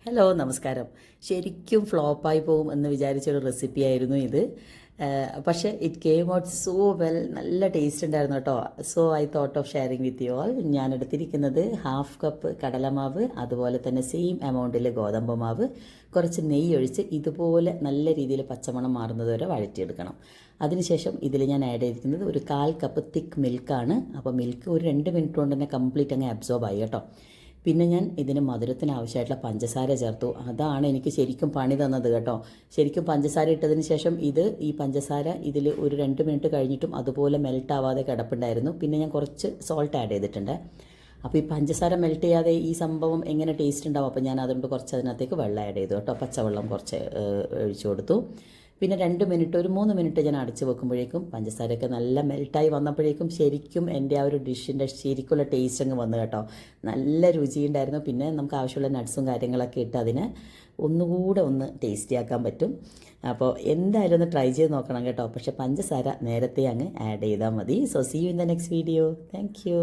Hello നമസ്കാരം. ശരിക്കും ഫ്ലോപ്പായി പോകും എന്ന് വിചാരിച്ചൊരു റെസിപ്പി ആയിരുന്നു ഇത്. പക്ഷേ it came out so well. നല്ല ടേസ്റ്റ് ഉണ്ടായിരുന്നു കേട്ടോ. So I thought of sharing with you all. ഞാൻ എടുത്തിരിക്കുന്നത് ഹാഫ് കപ്പ് കടലമാവ്, അതുപോലെ തന്നെ സെയിം എമൗണ്ടിൽ ഗോതമ്പ് മാവ്, കുറച്ച് നെയ്യ് ഒഴിച്ച് ഇതുപോലെ നല്ല രീതിയിൽ പച്ചമണം മാറുന്നത് വരെ വഴറ്റിയെടുക്കണം. അതിനുശേഷം ഇതിൽ ഞാൻ ആഡ് ചെയ്തിരിക്കുന്നത് ഒരു 1/4 കപ്പ് തിക്ക് മിൽക്കാണ്. അപ്പോൾ മിൽക്ക് ഒരു 2 മിനിറ്റ് കൊണ്ട് തന്നെ കംപ്ലീറ്റ് അങ്ങ് അബ്സോർബ് ആയി കേട്ടോ. പിന്നെ ഞാൻ ഇതിന് മധുരത്തിന് ആവശ്യമായിട്ടുള്ള പഞ്ചസാര ചേർത്തു. അതാണ് എനിക്ക് ശരിക്കും പണി തന്നത് കേട്ടോ. ശരിക്കും പഞ്ചസാര ഇട്ടതിന് ശേഷം ഈ പഞ്ചസാര ഇതിൽ ഒരു 2 മിനിറ്റ് കഴിഞ്ഞിട്ടും അതുപോലെ മെൽറ്റ് ആവാതെ കിടപ്പുണ്ടായിരുന്നു. പിന്നെ ഞാൻ കുറച്ച് സോൾട്ട് ആഡ് ചെയ്തിട്ടുണ്ട്. അപ്പോൾ ഈ പഞ്ചസാര മെൽറ്റ് ചെയ്യാതെ ഈ സംഭവം എങ്ങനെ ടേസ്റ്റ് ഉണ്ടാവും? അപ്പോൾ ഞാൻ അതുകൊണ്ട് കുറച്ച് അതിനകത്തേക്ക് വെള്ളം ആഡ് ചെയ്തു കേട്ടോ. പച്ചവെള്ളം കുറച്ച് ഒഴിച്ചു കൊടുത്തു. പിന്നെ 2 മിനിറ്റ്, ഒരു 3 മിനിറ്റ് ഞാൻ അടച്ച് വെക്കുമ്പോഴേക്കും പഞ്ചസാരയൊക്കെ നല്ല മെൽറ്റായി വന്നപ്പോഴേക്കും ശരിക്കും എൻ്റെ ആ ഒരു ഡിഷിൻ്റെ ശരിക്കുള്ള ടേസ്റ്റ് അങ്ങ് വന്നു കേട്ടോ. നല്ല രുചിയുണ്ടായിരുന്നു. പിന്നെ നമുക്ക് ആവശ്യമുള്ള നട്ട്സും കാര്യങ്ങളൊക്കെ ഇട്ട് അതിനെ ഒന്നുകൂടെ ഒന്ന് ടേസ്റ്റി ആക്കാൻ പറ്റും. അപ്പോൾ എന്തായാലും ഒന്ന് ട്രൈ ചെയ്ത് നോക്കണം കേട്ടോ. പക്ഷേ പഞ്ചസാര നേരത്തെ അങ്ങ് ആഡ് ചെയ്താൽ മതി. So see you in the next video. Thank U.